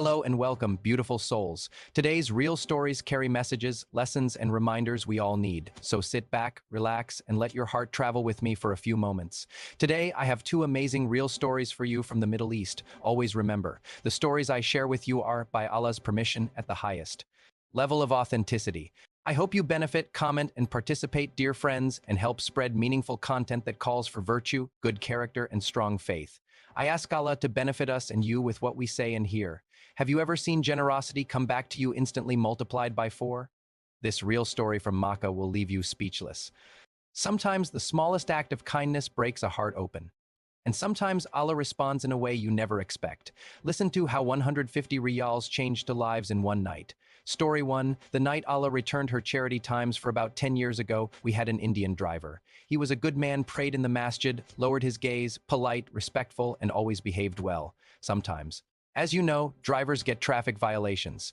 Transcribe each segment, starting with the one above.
Hello and welcome, beautiful souls. Today's real stories carry messages, lessons, and reminders we all need. So sit back, relax, and let your heart travel with me for a few moments. Today, I have two amazing real stories for you from the Middle East. Always remember, the stories I share with you are, by Allah's permission, at the highest level of authenticity. I hope you benefit, comment, and participate, dear friends, and help spread meaningful content that calls for virtue, good character, and strong faith. I ask Allah to benefit us and you with what we say and hear. Have you ever seen generosity come back to you instantly multiplied by 4? This real story from Makkah will leave you speechless. Sometimes the smallest act of kindness breaks a heart open. And sometimes Allah responds in a way you never expect. Listen to how 150 riyals changed to lives in one night. Story 1. The night Allah returned her charity times for about 10 years ago, we had an Indian driver. He was a good man, prayed in the masjid, lowered his gaze, polite, respectful, and always behaved well. Sometimes. As you know, drivers get traffic violations.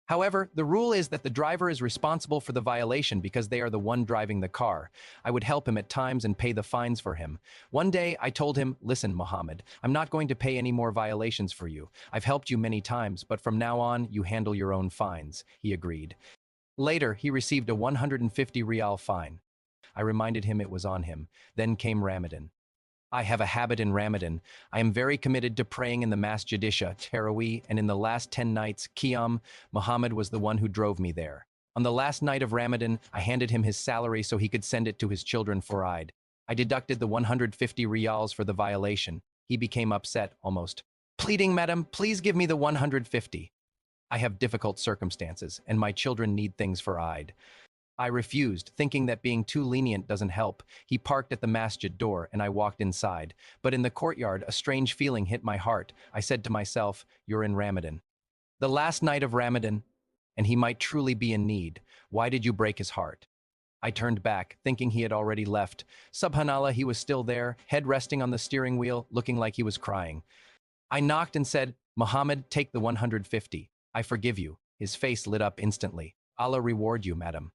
However, the rule is that the driver is responsible for the violation because they are the one driving the car. I would help him at times and pay the fines for him. One day, I told him, "Listen, Muhammad, I'm not going to pay any more violations for you. I've helped you many times, but from now on, you handle your own fines." He agreed. Later, he received a 150 riyal fine. I reminded him it was on him. Then came Ramadan. I have a habit in Ramadan. I am very committed to praying in the Masjid Isha, Taraweeh, and in the last 10 nights, Qiyam, Muhammad was the one who drove me there. On the last night of Ramadan, I handed him his salary so he could send it to his children for Eid. I deducted the 150 riyals for the violation. He became upset, almost pleading, "Madam, please give me the 150. I have difficult circumstances, and my children need things for Eid." I refused, thinking that being too lenient doesn't help. He parked at the masjid door, and I walked inside. But in the courtyard, a strange feeling hit my heart. I said to myself, "You're in Ramadan. The last night of Ramadan, and he might truly be in need. Why did you break his heart?" I turned back, thinking he had already left. Subhanallah, he was still there, head resting on the steering wheel, looking like he was crying. I knocked and said, "Muhammad, take the 150. I forgive you." His face lit up instantly. "Allah reward you, madam.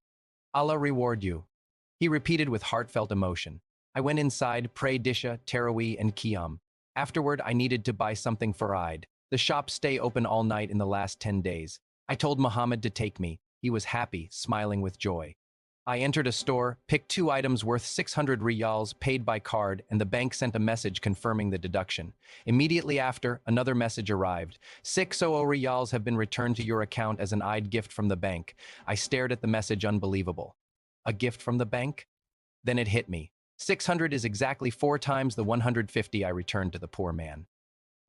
Allah reward you," he repeated with heartfelt emotion. I went inside, prayed Isha, Taraweeh, and Qiyam. Afterward, I needed to buy something for Eid. The shops stay open all night in the last 10 days. I told Muhammad to take me. He was happy, smiling with joy. I entered a store, picked 2 items worth 600 riyals, paid by card, and the bank sent a message confirming the deduction. Immediately after, another message arrived. 600 riyals have been returned to your account as an Eid gift from the bank. I stared at the message, unbelievable. A gift from the bank? Then it hit me. 600 is exactly 4 times the 150 I returned to the poor man.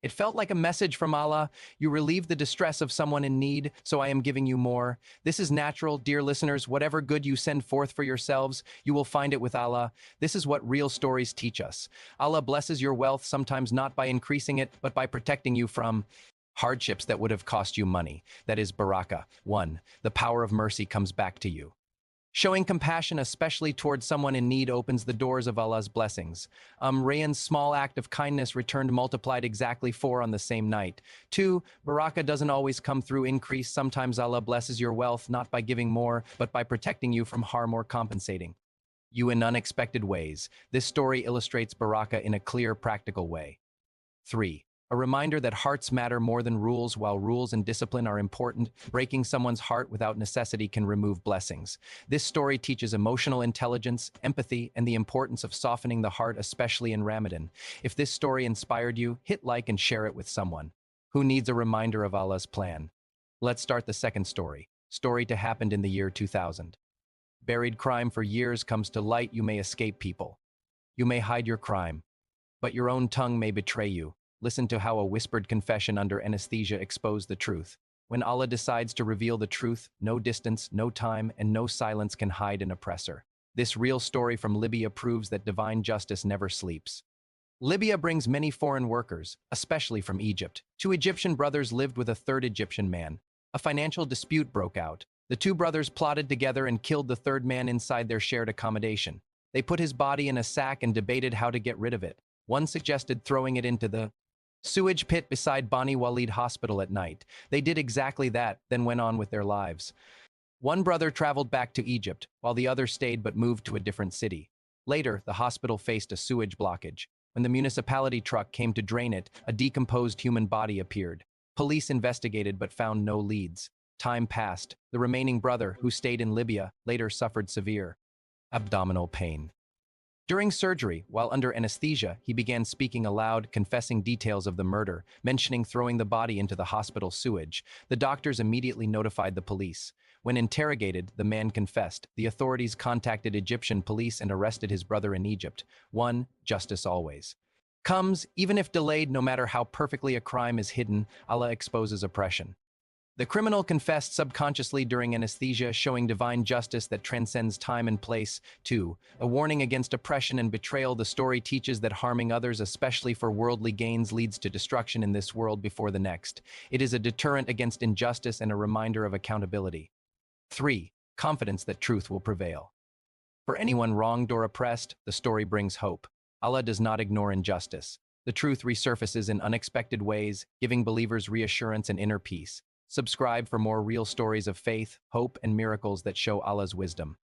It felt like a message from Allah. You relieve the distress of someone in need, so I am giving you more. This is natural, dear listeners. Whatever good you send forth for yourselves, you will find it with Allah. This is what real stories teach us. Allah blesses your wealth, sometimes not by increasing it, but by protecting you from hardships that would have cost you money. That is Barakah. 1. The power of mercy comes back to you. Showing compassion, especially towards someone in need, opens the doors of Allah's blessings. Rayan's small act of kindness returned multiplied exactly 4 on the same night. 2. Barakah doesn't always come through increase. Sometimes Allah blesses your wealth not by giving more, but by protecting you from harm or compensating you in unexpected ways. This story illustrates Barakah in a clear, practical way. 3. A reminder that hearts matter more than rules. While rules and discipline are important, breaking someone's heart without necessity can remove blessings. This story teaches emotional intelligence, empathy, and the importance of softening the heart, especially in Ramadan. If this story inspired you, hit like and share it with someone who needs a reminder of Allah's plan. Let's start the second story. Story to happened in the year 2000. Buried crime for years comes to light. You may escape people. You may hide your crime, but your own tongue may betray you. Listen to how a whispered confession under anesthesia exposed the truth. When Allah decides to reveal the truth, no distance, no time, and no silence can hide an oppressor. This real story from Libya proves that divine justice never sleeps. Libya brings many foreign workers, especially from Egypt. 2 Egyptian brothers lived with a 3rd Egyptian man. A financial dispute broke out. The 2 brothers plotted together and killed the 3rd man inside their shared accommodation. They put his body in a sack and debated how to get rid of it. One suggested throwing it into the sewage pit beside Bani Walid Hospital at night. They did exactly that, then went on with their lives. One brother traveled back to Egypt, while the other stayed but moved to a different city. Later, the hospital faced a sewage blockage. When the municipality truck came to drain it, a decomposed human body appeared. Police investigated but found no leads. Time passed. The remaining brother, who stayed in Libya, later suffered severe abdominal pain. During surgery, while under anesthesia, he began speaking aloud, confessing details of the murder, mentioning throwing the body into the hospital sewage. The doctors immediately notified the police. When interrogated, the man confessed. The authorities contacted Egyptian police and arrested his brother in Egypt. Justice always comes, even if delayed, no matter how perfectly a crime is hidden, Allah exposes oppression. The criminal confessed subconsciously during anesthesia, showing divine justice that transcends time and place. 2. A warning against oppression and betrayal. The story teaches that harming others, especially for worldly gains, leads to destruction in this world before the next. It is a deterrent against injustice and a reminder of accountability. 3. Confidence that truth will prevail. For anyone wronged or oppressed, the story brings hope. Allah does not ignore injustice. The truth resurfaces in unexpected ways, giving believers reassurance and inner peace. Subscribe for more real stories of faith, hope, and miracles that show Allah's wisdom.